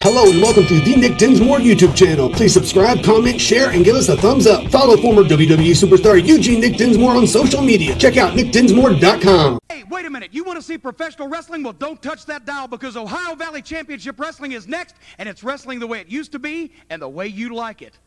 Hello and welcome to the Nick Dinsmore YouTube channel. Please subscribe, comment, share, and give us a thumbs up. Follow former WWE superstar Eugene Nick Dinsmore on social media. Check out nickdinsmore.com. Hey, wait a minute. You want to see professional wrestling? Well, don't touch that dial because Ohio Valley Championship Wrestling is next, and it's wrestling the way it used to be and the way you like it.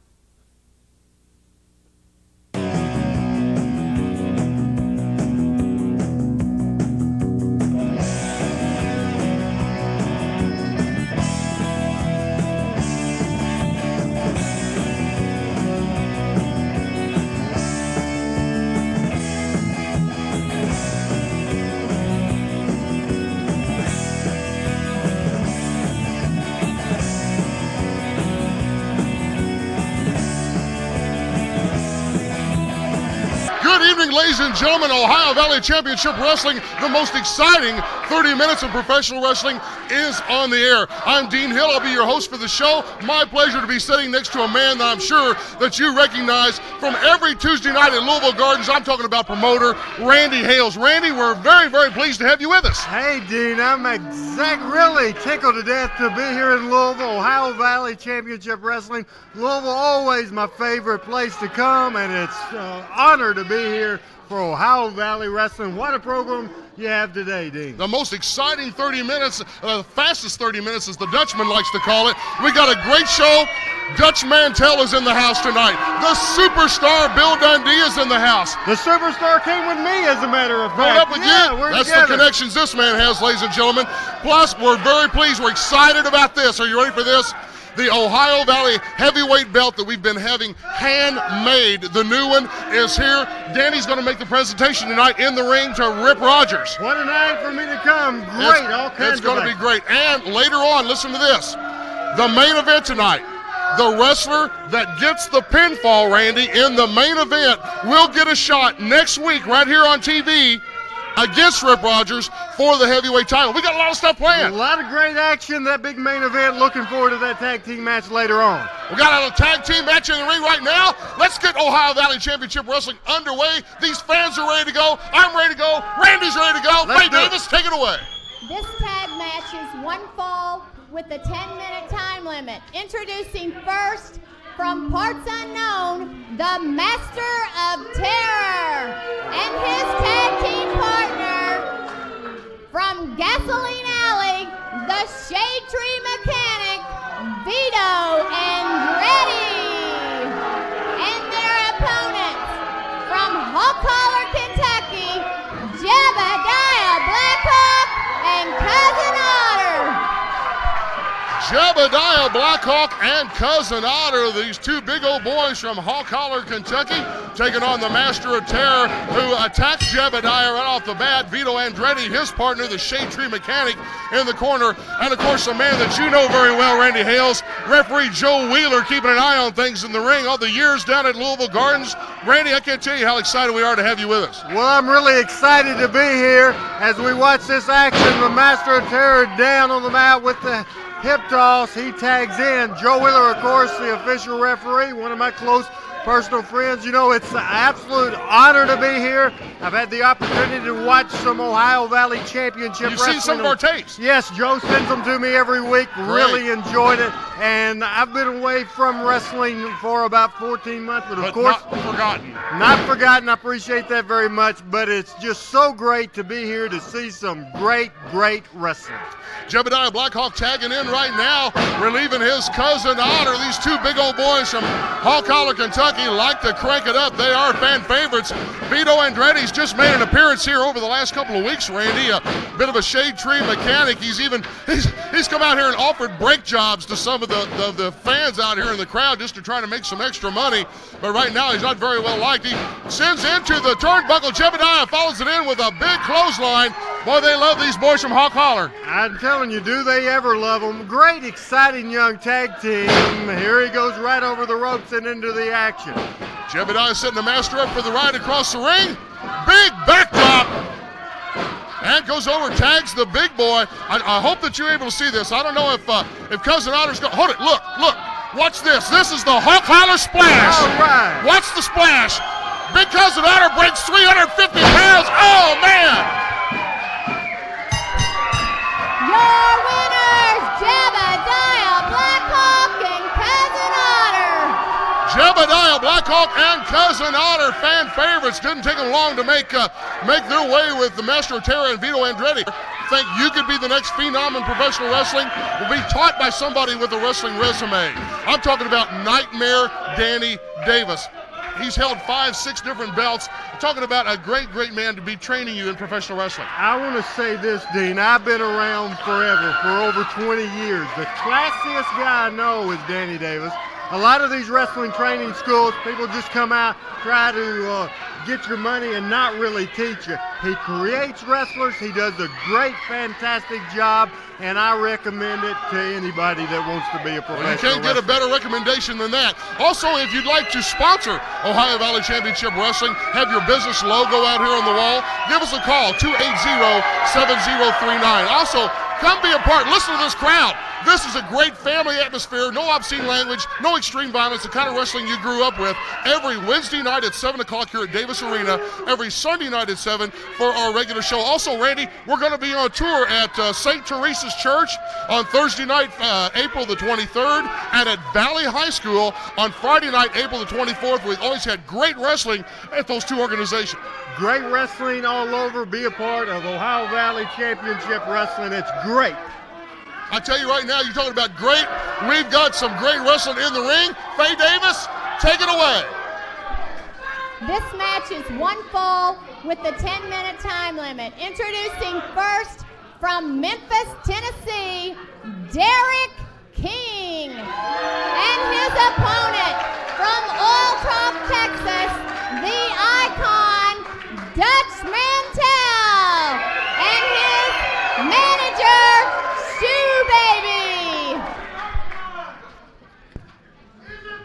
Good evening, ladies and gentlemen. Ohio Valley Championship Wrestling, the most exciting 30 minutes of professional wrestling is on the air. I'm Dean Hill. I'll be your host for the show. My pleasure to be sitting next to a man that I'm sure that you recognize from every Tuesday night at Louisville Gardens. I'm talking about promoter Randy Hales. Randy, we're very, very pleased to have you with us. Hey, Dean, I'm really tickled to death to be here in Louisville, Ohio Valley Championship Wrestling. Louisville, always my favorite place to come, and it's an honor to be here for Ohio Valley Wrestling. What a program you have today, Dean. The most exciting 30 minutes, the fastest 30 minutes, as the Dutchman likes to call it. We got a great show. Dutch Mantell is in the house tonight. The superstar Bill Dundee is in the house. The superstar came with me, as a matter of fact. Hold up with you. We're That's together. the connections this man has, ladies and gentlemen. Plus, we're very pleased. We're excited about this. Are you ready for this? The Ohio Valley heavyweight belt that we've been having handmade. The new one is here. Danny's going to make the presentation tonight in the ring to Rip Rogers. What a night for me to come. Great, all kinds of It's going to be great. And later on, listen to this. The main event tonight, the wrestler that gets the pinfall, Randy, in the main event will get a shot next week right here on TV against Rip Rogers for the heavyweight title. We got a lot of stuff planned. A lot of great action, that big main event. Looking forward to that tag team match later on. We got a tag team match in the ring right now. Let's get Ohio Valley Championship Wrestling underway. These fans are ready to go. I'm ready to go. Randy's ready to go. Ray Davis, take it away. This tag match is one fall with a 10-minute time limit. Introducing first, from parts unknown, the Master of Terror and his tag team partner from Gasoline Alley, the Shade Tree Mechanic, Vito Andretti, and their opponents from Hawk Holler, Kentucky, Jebediah Blackhawk and Cousin Otter. Jebediah Blackhawk and Cousin Otter, these two big old boys from Hawk Holler, Kentucky, taking on the Master of Terror, who attacks Jebediah right off the bat. Vito Andretti, his partner, the Shade Tree Mechanic, in the corner. And, of course, a man that you know very well, Randy Hales, referee Joe Wheeler, keeping an eye on things in the ring all the years down at Louisville Gardens. Randy, I can't tell you how excited we are to have you with us. Well, I'm really excited to be here as we watch this action. The Master of Terror down on the mat with the hip toss. He tags in. Joe Wheeler, of course, the official referee, one of my close personal friends. You know, it's an absolute honor to be here. I've had the opportunity to watch some Ohio Valley Championship You've Wrestling. seen some of our tapes. Yes, Joe sends them to me every week. Great. Really enjoyed it. And I've been away from wrestling for about 14 months. But of course, not forgotten. Not forgotten. I appreciate that very much. But it's just so great to be here to see some great, great wrestling. Jebediah Blackhawk tagging in right now, relieving his Cousin Otter. These two big old boys from Hawk Holler, Kentucky like to crank it up. They are fan favorites. Vito Andretti's just made an appearance here over the last couple of weeks, Randy. A bit of a Shade Tree Mechanic. He's come out here and offered brake jobs to some of the fans out here in the crowd just to try to make some extra money. But right now he's not very well liked. He sends into the turnbuckle. Jebediah follows it in with a big clothesline. Boy, they love these boys from Hawk Holler. I'm telling you, do they ever love them. Great, exciting young tag team. Here he goes right over the ropes and into the action. Jebediah setting the Master up for the ride across the ring. Big backdrop. And goes over, tags the big boy. I hope that you're able to see this. I don't know if Cousin Otter's going. Hold it, look. Watch this. This is the Hawk Holler splash. All right. Watch the splash. Big Cousin Otter breaks 350 pounds. Oh, man. Your winners, Jebediah Obadiah, Blackhawk, and Cousin Otter, fan favorites. Didn't take them long to make their way with the Master of Terror and Vito Andretti. Think you could be the next phenom in professional wrestling? Will be taught by somebody with a wrestling resume. I'm talking about Nightmare Danny Davis. He's held 5, 6 different belts. I'm talking about a great, great man to be training you in professional wrestling. I want to say this, Dean. I've been around forever, for over 20 years. The classiest guy I know is Danny Davis. A lot of these wrestling training schools, people just come out, try to get your money and not really teach you. He creates wrestlers. He does a great, fantastic job, and I recommend it to anybody that wants to be a professional wrestler. You can't get a better recommendation than that. Also, if you'd like to sponsor Ohio Valley Championship Wrestling, have your business logo out here on the wall, give us a call, 280-7039. Also, come be a part. Listen to this crowd. This is a great family atmosphere, no obscene language, no extreme violence, the kind of wrestling you grew up with. Every Wednesday night at 7 o'clock here at Davis Arena, every Sunday night at 7 for our regular show. Also, Randy, we're going to be on tour at St. Teresa's Church on Thursday night, April the 23rd, and at Valley High School on Friday night, April the 24th. We've always had great wrestling at those two organizations. Great wrestling all over. Be a part of Ohio Valley Championship Wrestling. It's great. I tell you right now, you're talking about great. We've got some great wrestling in the ring. Faye Davis, take it away. This match is one fall with the 10-minute time limit. Introducing first from Memphis, Tennessee, Derek King. And his opponent from Oil Trough, Texas, the icon, Dutch Mantell. And his manager, Baby.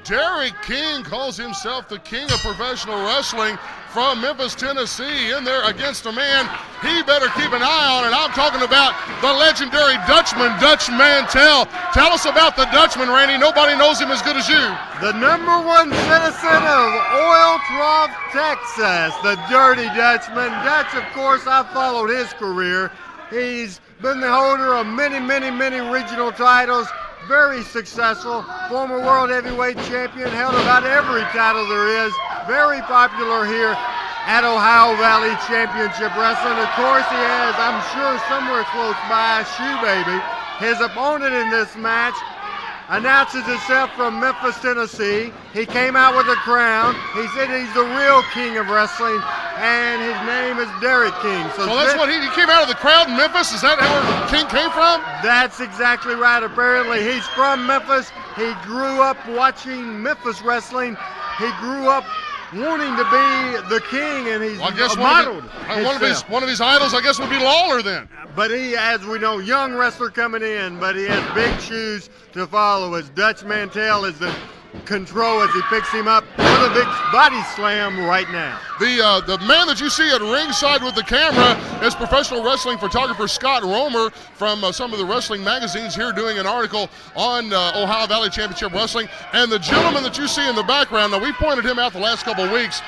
Derek King calls himself the king of professional wrestling from Memphis, Tennessee, in there against a man he better keep an eye on, and I'm talking about the legendary Dutchman, Dutch Mantell. Tell us about the Dutchman, Randy. Nobody knows him as good as you. The #1 citizen of Oil Trough, Texas, the Dirty Dutchman. Dutch, of course, I've followed his career. He's been the holder of many, many, many regional titles, very successful, former world heavyweight champion, held about every title there is, very popular here at Ohio Valley Championship Wrestling. Of course he has, I'm sure somewhere close by, Shoe Baby. His opponent in this match announces himself from Memphis, Tennessee. He came out with a crown. He said he's the real king of wrestling, and his name is Derek King. So that's what he came out of the crowd in Memphis? Is that where King came from? That's exactly right. Apparently, he's from Memphis. He grew up watching Memphis wrestling. He grew up wanting to be the king, and he's modeled. One of his idols, I guess, would be Lawler then. But he, as we know, young wrestler coming in, but he has big shoes to follow as Dutch Mantell is the control as he picks him up with a big body slam right now. The man that you see at ringside with the camera is professional wrestling photographer Scott Romer from some of the wrestling magazines here doing an article on Ohio Valley Championship Wrestling. And the gentleman that you see in the background, now we pointed him out the last couple of weeks,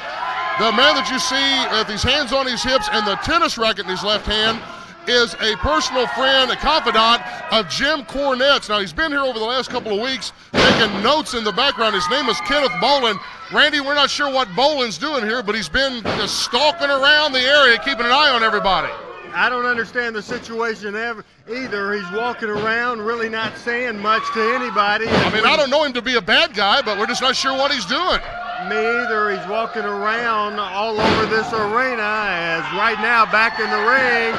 the man that you see with his hands on his hips and the tennis racket in his left hand is a personal friend, a confidant of Jim Cornette's. Now, he's been here over the last couple of weeks taking notes in the background. His name is Kenneth Bolin. Randy, we're not sure what Bolin's doing here, but he's been just stalking around the area, keeping an eye on everybody. I don't understand the situation either. He's walking around, really not saying much to anybody. I mean, I don't know him to be a bad guy, but we're just not sure what he's doing. Me either. He's walking around all over this arena as right now back in the ring,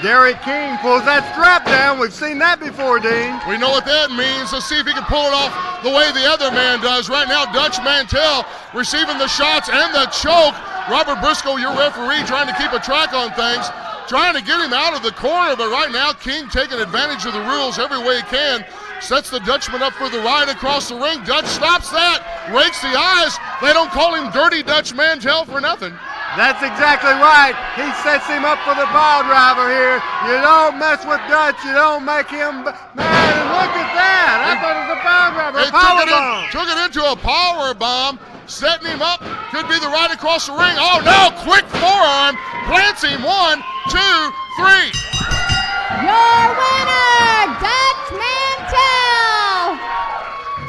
Derek King pulls that strap down. We've seen that before, Dean. We know what that means. Let's see if he can pull it off the way the other man does. Right now, Dutch Mantell receiving the shots and the choke. Robert Briscoe, your referee, trying to keep a track on things, trying to get him out of the corner, but right now, King taking advantage of the rules every way he can. Sets the Dutchman up for the ride across the ring. Dutch stops that, rakes the eyes. They don't call him Dirty Dutch Mantell for nothing. That's exactly right. He sets him up for the pile driver here. You don't mess with Dutch. You don't make him mad. And look at that. I thought it was a pile driver. A power bomb. Took it into a power bomb. Setting him up. Could be the right across the ring. Oh, no. Quick forearm. Plants him. 1, 2, 3. Your winner, Dutch Mantell.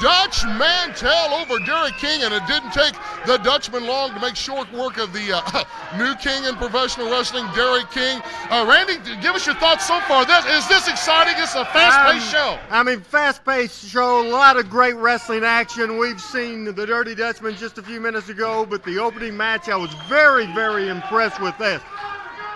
Dutch Dutch Mantel over Derek King, and it didn't take the Dutchman long to make short work of the new king in professional wrestling, Derek King. Randy, give us your thoughts so far. Is this exciting? It's a fast-paced show. I mean, fast-paced show, a lot of great wrestling action. We've seen the Dirty Dutchman just a few minutes ago, but the opening match, I was very, very impressed with this.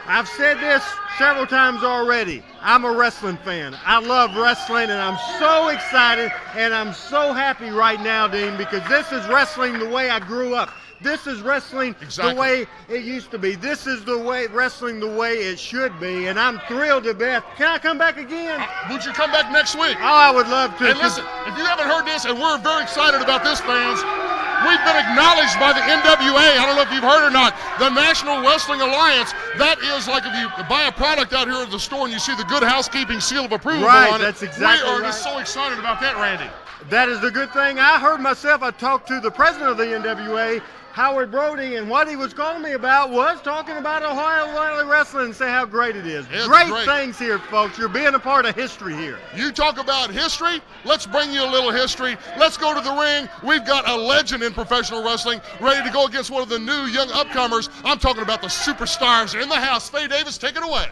I've said this several times already. I'm a wrestling fan. I love wrestling, and I'm so excited, and I'm so happy right now, Dean, because this is wrestling the way I grew up. This is wrestling the way it used to be. This is the way wrestling the way it should be, and I'm thrilled to death. Can I come back again? Would you come back next week? Oh, I would love to. And listen, if you haven't heard this, and we're very excited about this, fans, we've been acknowledged by the NWA. I don't know if you've heard or not. The National Wrestling Alliance. That is like if you buy a product out here at the store and you see the Good Housekeeping seal of approval on it. That's exactly right. We are just so excited about that, Randy. That is the good thing. I heard myself. I talked to the president of the NWA, Howard Brody, and what he was calling me about was talking about Ohio Valley Wrestling and say how great it is. Great things here, folks. You're being a part of history here. You talk about history, let's bring you a little history. Let's go to the ring. We've got a legend in professional wrestling ready to go against one of the new young upcomers. I'm talking about the superstars in the house. Faye Davis, take it away.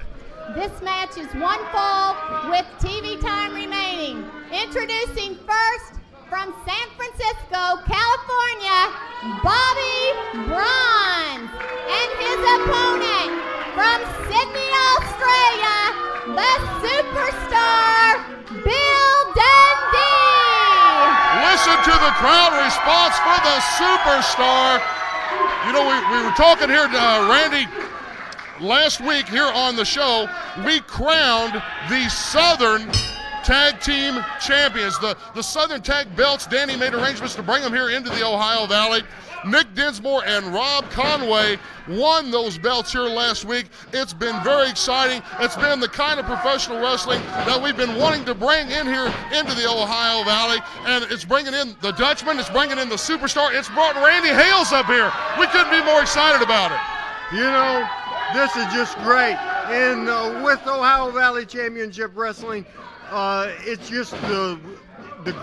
This match is one fall with TV time remaining. Introducing first, from San Francisco, California, Bobby Bronze, and his opponent from Sydney, Australia, the superstar, Bill Dundee. Listen to the crowd response for the superstar. You know, we were talking here, Randy, last week here on the show, we crowned the Southern Tag Team Champions. The Southern Tag belts, Danny made arrangements to bring them here into the Ohio Valley. Nick Dinsmore and Rob Conway won those belts here last week. It's been very exciting. It's been the kind of professional wrestling that we've been wanting to bring in here into the Ohio Valley, and it's bringing in the Dutchman, it's bringing in the superstar, it's brought Randy Hales up here. We couldn't be more excited about it. You know, this is just great. And with Ohio Valley Championship Wrestling, it's just the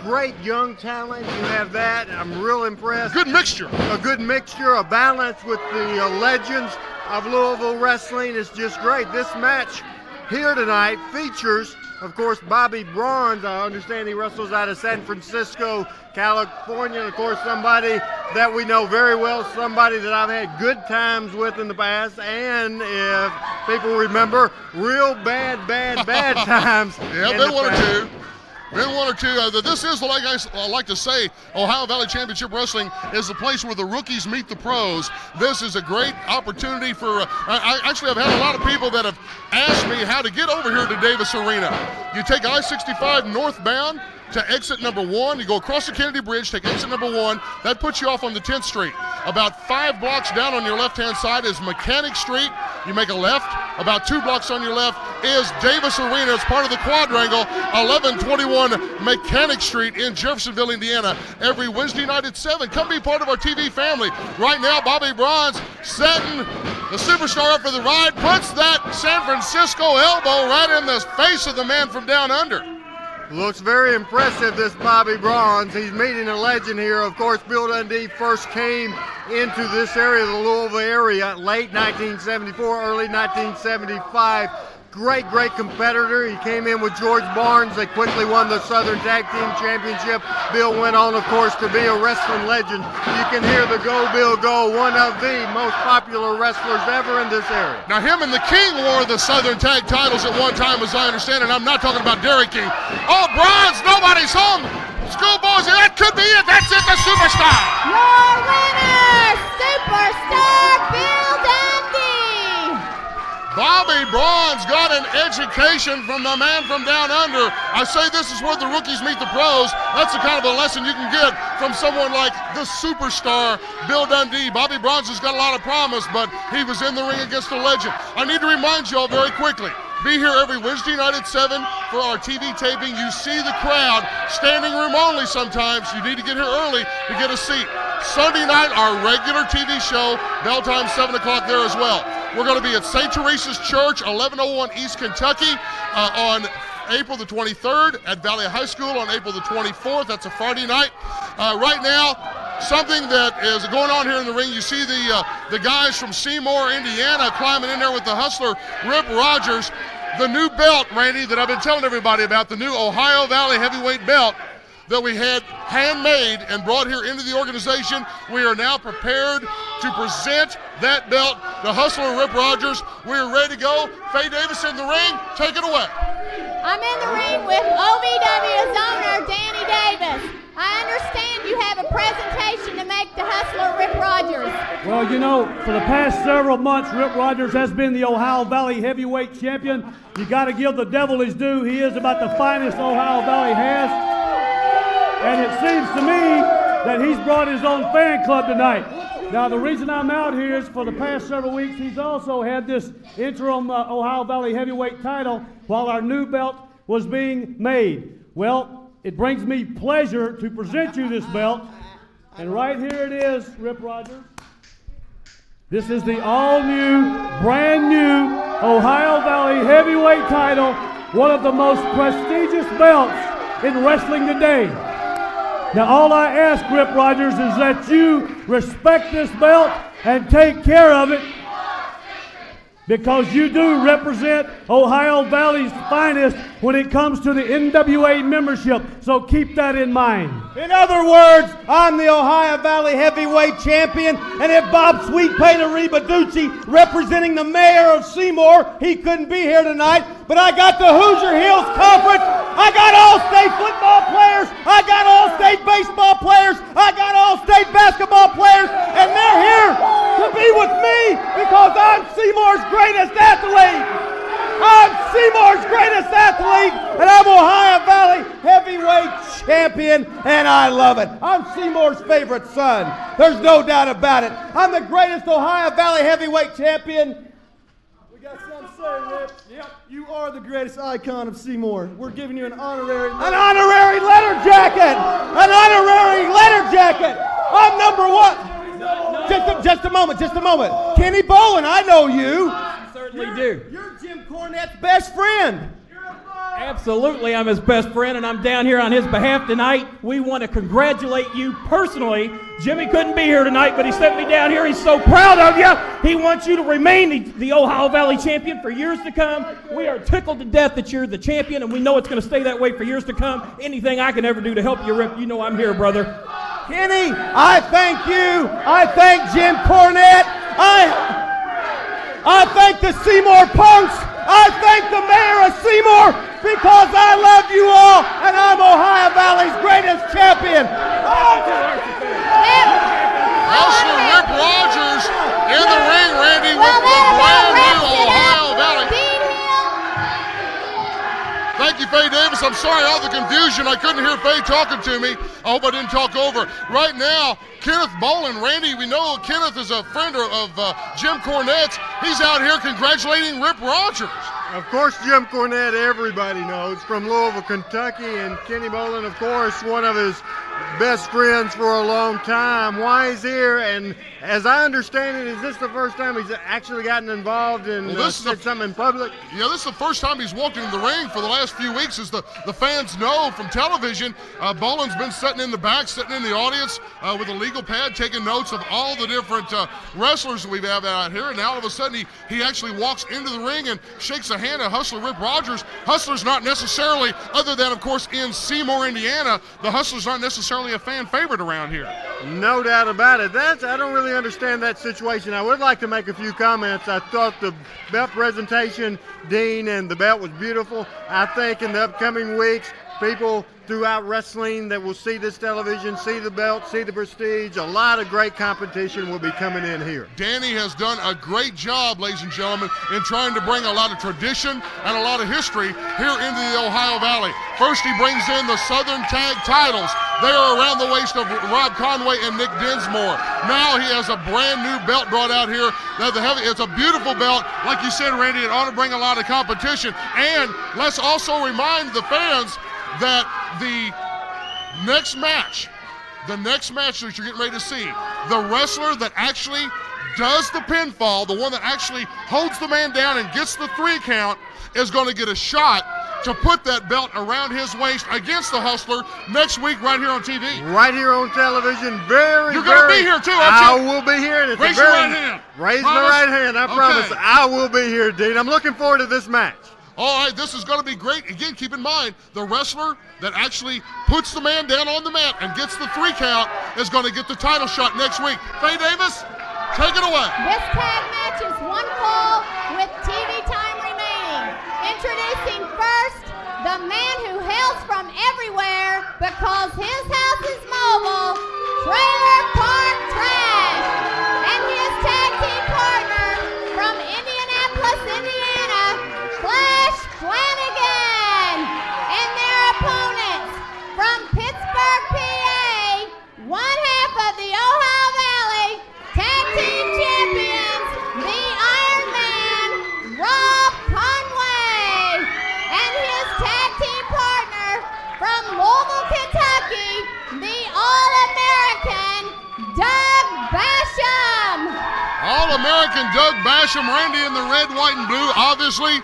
great young talent. You have that. I'm real impressed. Good mixture. A good mixture, a balance with the legends of Louisville wrestling. It's just great. This match here tonight features, of course, Bobby Bronze. I understand he wrestles out of San Francisco, California. And of course, somebody that we know very well, somebody that I've had good times with in the past. And if people remember, real bad times. Yeah, been one or two. Been one or two. This is, like I like to say, Ohio Valley Championship Wrestling is the place where the rookies meet the pros. This is a great opportunity for, I've had a lot of people that have asked me how to get over here to Davis Arena. You take I-65 northbound to exit number 1. You go across the Kennedy Bridge, take exit number 1. That puts you off on the 10th Street. About 5 blocks down on your left-hand side is Mechanic Street. You make a left. About 2 blocks on your left is Davis Arena. It's part of the quadrangle, 1121 Mechanic Street in Jeffersonville, Indiana. Every Wednesday night at 7. Come be part of our TV family. Right now, Bobby Bronze setting the superstar up for the ride. Puts that San Francisco elbow right in the face of the man from down under. Looks very impressive, this Bobby Bronze. He's meeting a legend here. Of course, Bill Dundee first came into this area, the Louisville area, late 1974, early 1975. Great competitor. He came in with George Barnes. They quickly won the Southern Tag Team Championship. Bill went on, of course, to be a wrestling legend. You can hear the Go Bill Go, one of the most popular wrestlers ever in this area. Now, him and the King wore the Southern Tag titles at one time, as I understand, and I'm not talking about Derek King. Oh, Bronze, nobody's home. Schoolboys, that could be it. That's it, the superstar. Your winner, superstar Bill Dundee. Bobby Bronze got an education from the man from down under. I say this is where the rookies meet the pros. That's the kind of a lesson you can get from someone like the superstar Bill Dundee. Bobby Bronze has got a lot of promise, but he was in the ring against a legend. I need to remind you all very quickly, be here every Wednesday night at 7 for our TV taping. You see the crowd, standing room only sometimes. You need to get here early to get a seat. Sunday night, our regular TV show, bell time 7 o'clock there as well. We're going to be at St. Teresa's Church, 1101 East Kentucky on April the 23rd, at Valley High School on April the 24th. That's a Friday night. Right now, something that is going on here in the ring, you see the guys from Seymour, Indiana climbing in there with the Hustler, Rip Rogers. The new belt, Randy, that I've been telling everybody about, the new Ohio Valley heavyweight belt that we had handmade and brought here into the organization. We are now prepared to present that belt to Hustler Rip Rogers. We are ready to go. Faye Davis in the ring. Take it away. I'm in the ring with OVW's owner, Danny Davis. I understand you have a presentation to make to Hustler Rip Rogers. Well, you know, for the past several months, Rip Rogers has been the Ohio Valley heavyweight champion. You got to give the devil his due. He is about the finest Ohio Valley has. And it seems to me that he's brought his own fan club tonight. Now, the reason I'm out here is for the past several weeks, he's also had this interim Ohio Valley heavyweight title while our new belt was being made. Well, it brings me pleasure to present you this belt. And right here it is, Rip Rogers. This is the all-new, brand-new Ohio Valley heavyweight title, one of the most prestigious belts in wrestling today. Now, all I ask, Rip Rogers, is that you respect this belt and take care of it, because you do represent Ohio Valley's finest when it comes to the NWA membership, so keep that in mind. In other words, I'm the Ohio Valley heavyweight champion, and if Bob Sweetpaint Ribaducci, representing the mayor of Seymour, he couldn't be here tonight, but I got the Hoosier Hills Conference, I got all-state football players, I got all-state baseball players, I got all-state basketball players, and they're here to be with me because I'm Seymour's greatest athlete. I'm Seymour's greatest athlete, and I'm Ohio Valley heavyweight champion, and I love it. I'm Seymour's favorite son. There's no doubt about it. I'm the greatest Ohio Valley heavyweight champion. We got something to say, Rip. Yep, you are the greatest icon of Seymour. We're giving you an honorary letter jacket. An honorary letter jacket. I'm number one. Just a moment. Kenny Bolin, I know you. Certainly do. You're Jim Cornette's best friend. Absolutely, I'm his best friend, and I'm down here on his behalf tonight. We want to congratulate you personally. Jimmy couldn't be here tonight, but he sent me down here. He's so proud of you. He wants you to remain the Ohio Valley champion for years to come. We are tickled to death that you're the champion, and we know it's going to stay that way for years to come. Anything I can ever do to help you, Rip, you know I'm here, brother. Kenny, I thank you. I thank Jim Cornette. I thank the Seymour Punks. I thank the mayor of Seymour because I love you all, and I'm Ohio Valley's greatest champion. Hustler Rip Rogers in the ring, Randy, with the brand new Ohio Valley. Thank you, Faye Davis. I'm sorry, all the confusion. I couldn't hear Faye talking to me. I hope I didn't talk over. Right now, Kenneth Bolin. Randy, we know Kenneth is a friend of Jim Cornette's. He's out here congratulating Rip Rogers. Of course, Jim Cornette, everybody knows, from Louisville, Kentucky, and Kenny Bolin, of course, one of his best friends for a long time. Why he's here, and as I understand it, is this the first time he's actually gotten involved in said something in public? Yeah, this is the first time he's walked into the ring for the last few weeks. As the fans know from television, Bolin's been sitting in the back, sitting in the audience with a legal pad, taking notes of all the different wrestlers that we have out here, and now all of a sudden he actually walks into the ring and shakes a hand at Hustler Rip Rogers. Hustler's not necessarily, other than, of course, in Seymour, Indiana, the Hustler's not necessarily a fan favorite around here. No doubt about it. I don't really understand that situation. I would like to make a few comments. I thought the belt presentation, Dean, and the belt was beautiful. I think in the upcoming weeks, people throughout wrestling that will see this television, see the belt, see the prestige, a lot of great competition will be coming in here. Danny has done a great job, ladies and gentlemen, in trying to bring a lot of tradition and a lot of history here into the Ohio Valley. First, he brings in the Southern Tag titles. They are around the waist of Rob Conway and Nick Dinsmore. Now he has a brand new belt brought out here. It's a beautiful belt. Like you said, Randy, it ought to bring a lot of competition. And let's also remind the fans that the next match that you're getting ready to see, the wrestler that actually does the pinfall, the one that actually holds the man down and gets the 3 count, is going to get a shot to put that belt around his waist against the Hustler next week right here on TV. Right here on television. You're going to be here too, aren't you? I will be here. And raise your right hand. Raise my right hand. I promise. I will be here, Dean. I'm looking forward to this match. All right, this is going to be great. Again, keep in mind, the wrestler that actually puts the man down on the mat and gets the 3 count is going to get the title shot next week. Faye Davis, take it away. This tag match is 1 fall with TV time remaining. Introducing first, the man who hails from everywhere because his house is mobile, Trailer Park Trash, and his tag team partner from Indianapolis, Indiana, Flash Flanagan, and their opponents from Pittsburgh, PA, 1/2 of the Ohio Valley Tag Team Champions, the Iron Man, Rob Conway, and his tag team partner from Louisville, Kentucky, the All-American Doug Basham. All-American Doug Basham, Randy in the red, white, and blue. Obviously,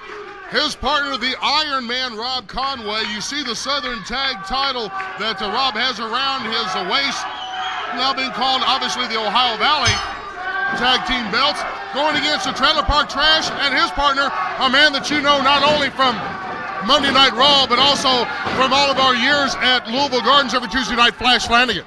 his partner, the Iron Man, Rob Conway. You see the Southern Tag title that Rob has around his waist, now being called, obviously, the Ohio Valley Tag Team belts, going against the Trailer Park Trash and his partner, a man that you know not only from Monday Night Raw, but also from all of our years at Louisville Gardens every Tuesday night, Flash Flanagan.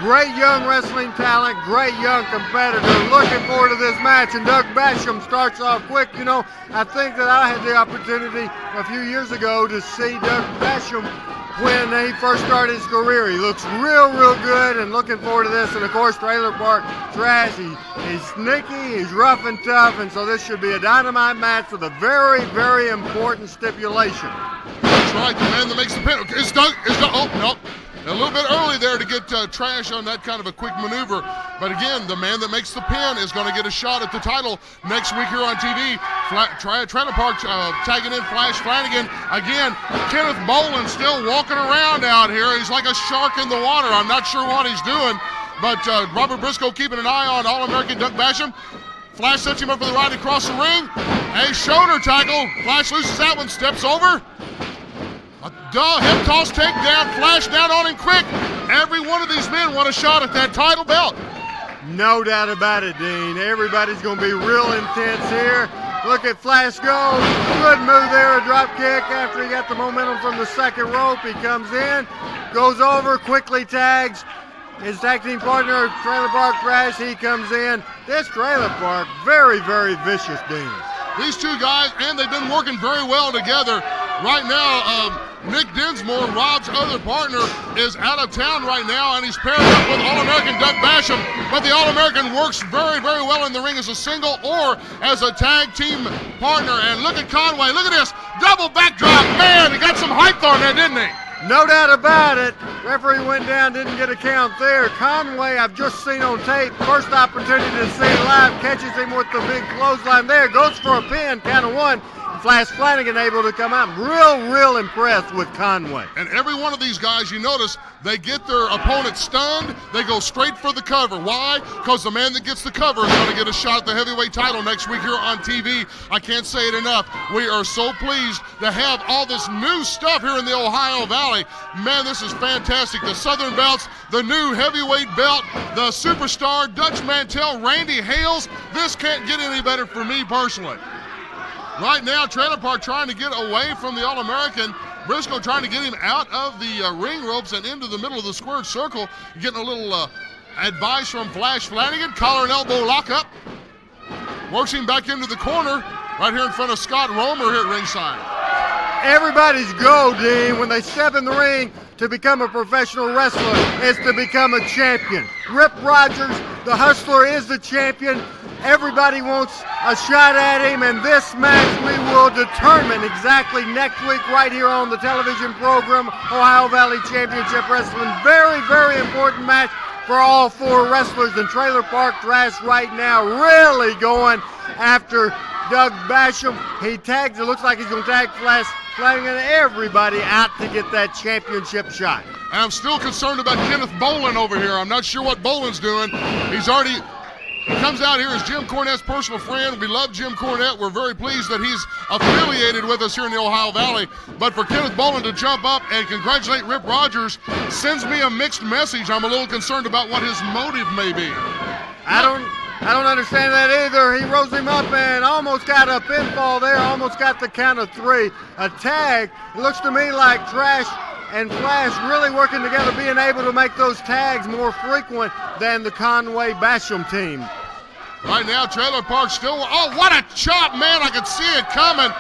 Great young wrestling talent, great young competitor. Looking forward to this match, and Doug Basham starts off quick. You know, I think that I had the opportunity a few years ago to see Doug Basham when he first started his career. He looks real good, and looking forward to this. And of course, Trailer Park Trash, he's sneaky, he's rough and tough, and so this should be a dynamite match with a very important stipulation. That's right, the man that makes the pin. It's Doug, oh, no. A little bit early there to get Trash on that kind of a quick maneuver. But again, the man that makes the pin is going to get a shot at the title next week here on TV. Trailer Park tagging in Flash Flanagan. Again, Kenneth Boland still walking around out here. He's like a shark in the water. I'm not sure what he's doing. But Robert Briscoe keeping an eye on All-American Doug Basham. Flash sets him up for the ride across the ring. A shoulder tackle. Flash loses that one, steps over. Hip toss takedown, Flash down on him quick. Every one of these men want a shot at that title belt. No doubt about it, Dean. Everybody's going to be real intense here. Look at Flash go. Good move there, a drop kick after he got the momentum from the second rope. He comes in, goes over, quickly tags his tag team partner, Trailer Park Trash. He comes in. This Trailer Park, very vicious, Dean. These two guys, and they've been working very well together. Right now, Nick Dinsmore, Rob's other partner, is out of town right now, and he's paired up with All-American Doug Basham. But the All-American works very well in the ring as a single or as a tag team partner. And look at Conway. Look at this. Double backdrop. Man, he got some height on there, didn't he? No doubt about it. Referee went down, didn't get a count there. Conway, I've just seen on tape. First opportunity to see it live. Catches him with the big clothesline there. Goes for a pin, count of 1. Flash Flanagan able to come out. Real impressed with Conway. And every one of these guys, you notice, they get their opponent stunned. They go straight for the cover. Why? Because the man that gets the cover is going to get a shot at the heavyweight title next week here on TV. I can't say it enough. We are so pleased to have all this new stuff here in the Ohio Valley. Man, this is fantastic. The Southern belts, the new heavyweight belt, the superstar Dutch Mantell, Randy Hales. This can't get any better for me personally. Right now, Trailer Park trying to get away from the All-American. Briscoe trying to get him out of the ring ropes and into the middle of the squared circle. Getting a little advice from Flash Flanagan. Collar and elbow lock up. Works him back into the corner right here in front of Scott Romer here at ringside. Everybody's goal, Dean, when they step in the ring to become a professional wrestler is to become a champion. Rip Rogers, the Hustler, is the champion. Everybody wants a shot at him, and this match we will determine exactly next week right here on the television program, Ohio Valley Championship Wrestling. Very important match for all 4 wrestlers, and Trailer Park Trash right now really going after Doug Basham. He tags, it looks like he's going to tag Flash Flanagan, everybody out to get that championship shot. And I'm still concerned about Kenneth Boland over here. I'm not sure what Boland's doing. He's already Comes out here as Jim Cornette's personal friend. We love Jim Cornette. We're very pleased that he's affiliated with us here in the Ohio Valley. But for Kenneth Boland to jump up and congratulate Rip Rogers sends me a mixed message. I'm a little concerned about what his motive may be. I don't understand that either. He rose him up and almost got a pinfall there, almost got the count of 3. A tag. It looks to me like Trash and Flash really working together, being able to make those tags more frequent than the Conway Basham team. Right now, Trailer Park still, oh, what a chop, man. I could see it coming.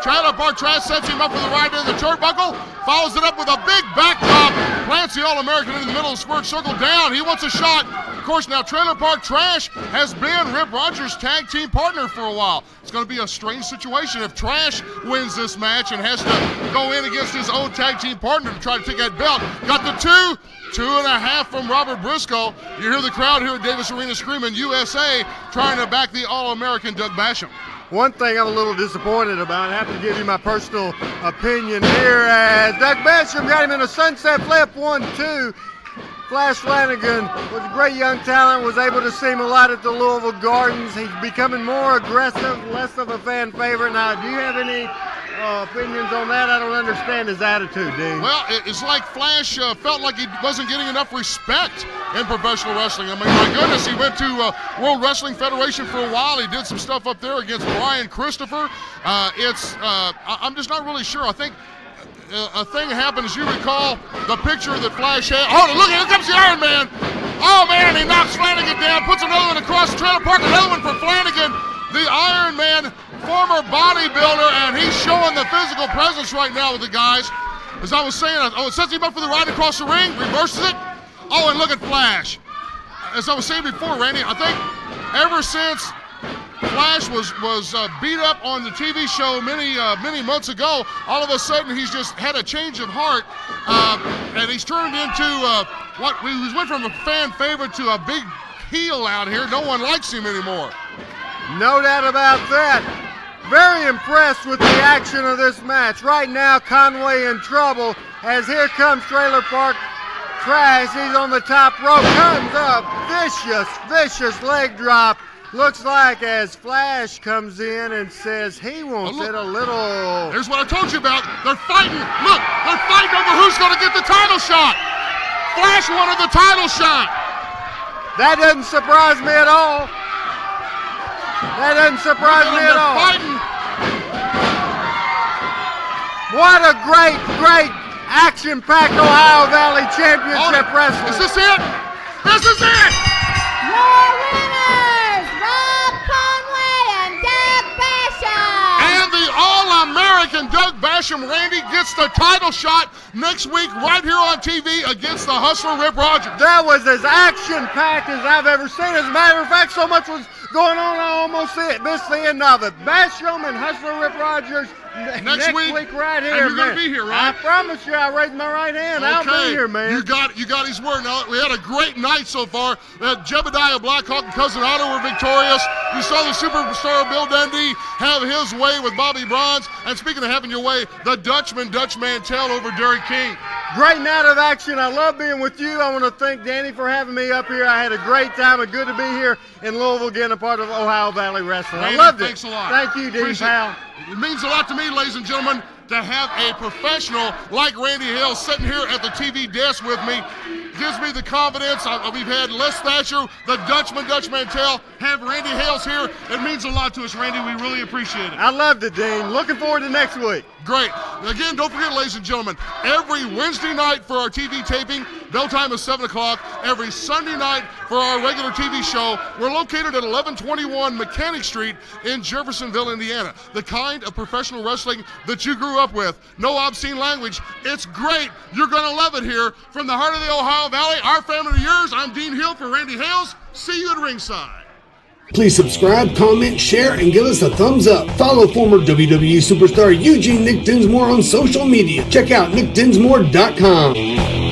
Trailer Park Trash sets him up for the right end of the turnbuckle, follows it up with a big back drop, plants the All-American into the middle of the squirt circle down. He wants a shot. Of course, now Trailer Park Trash has been Rip Rogers' tag team partner for a while. It's going to be a strange situation if Trash wins this match and has to go in against his own tag team partner to try to take that belt. Got the 2.5 from Robert Briscoe. You hear the crowd here at Davis Arena screaming USA, trying to back the All-American Doug Basham. One thing I'm a little disappointed about, I have to give you my personal opinion here, as Doug Basham got him in a sunset flip 1-2. Flash Flanagan was a great young talent, was able to see him a lot at the Louisville Gardens. He's becoming more aggressive, less of a fan favorite. Now, do you have any opinions on that? I don't understand his attitude, Dean. Well, it's like Flash felt like he wasn't getting enough respect in professional wrestling. I mean, my goodness, he went to World Wrestling Federation for a while. He did some stuff up there against Brian Christopher. I'm just not really sure. I think a thing happened, as you recall, the picture that Flash had. Oh, look, here comes the Iron Man. Oh, man, he knocks Flanagan down, puts another one across the trailer park, another one for Flanagan. The Iron Man, former bodybuilder, and he's showing the physical presence right now with the guys. As I was saying, it sets him up for the ride across the ring, reverses it. Oh, and look at Flash. As I was saying before, Randy, I think ever since Flash was beat up on the TV show many months ago, all of a sudden he's just had a change of heart, and he's turned into he went from a fan favorite to a big heel out here. No one likes him anymore. No doubt about that. Very impressed with the action of this match. Right now, Conway in trouble, as here comes Trailer Park Trash. He's on the top rope, comes up, vicious leg drop. Looks like as Flash comes in and says he wants it a little. Here's what I told you about. They're fighting. Look, they're fighting over who's going to get the title shot. Flash wanted the title shot. That doesn't surprise me at all. That doesn't surprise me at all. Fighting. What a great action-packed Ohio Valley Championship wrestling. Is this it? This is it! Your winners, Rob Conway and Doug Basham. And the All-American Doug Basham, Randy, gets the title shot next week right here on TV against the Hustler Rip Rogers. That was as action-packed as I've ever seen. As a matter of fact, so much was going on, I almost missed the end of it. Basham and Hustler Rip Rogers next week right here. And you're going to be here, right? I promise you, I raised my right hand. Okay. I'll be here, man. You got his word. Now, we had a great night so far. Jebediah Blackhawk and Cousin Otto were victorious. You saw the superstar Bill Dundee have his way with Bobby Bronze. And speaking of having your way, the Dutch Mantel over Derek King. Great night of action. I love being with you. I want to thank Danny for having me up here. I had a great time. It's good to be here in Louisville, getting a part of Ohio Valley Wrestling. Randy, I loved it. Thanks a lot. Thank you, Dean, pal. It means a lot to me, ladies and gentlemen, to have a professional like Randy Hales sitting here at the TV desk with me. Gives me the confidence. We've had Les Thatcher, the Dutch Mantel, have Randy Hales here. It means a lot to us, Randy. We really appreciate it. I loved it, Dean. Looking forward to next week. Great. Again, don't forget, ladies and gentlemen, every Wednesday night for our TV taping, bell time is 7 o'clock. Every Sunday night for our regular TV show, we're located at 1121 Mechanic Street in Jeffersonville, Indiana. The kind of professional wrestling that you grew up with. No obscene language. It's great. You're going to love it here. From the heart of the Ohio Valley, our family to yours, I'm Dean Hill for Randy Hales. See you at ringside. Please subscribe, comment, share, and give us a thumbs up. Follow former WWE superstar Eugene Nick Dinsmore on social media. Check out nickdinsmore.com.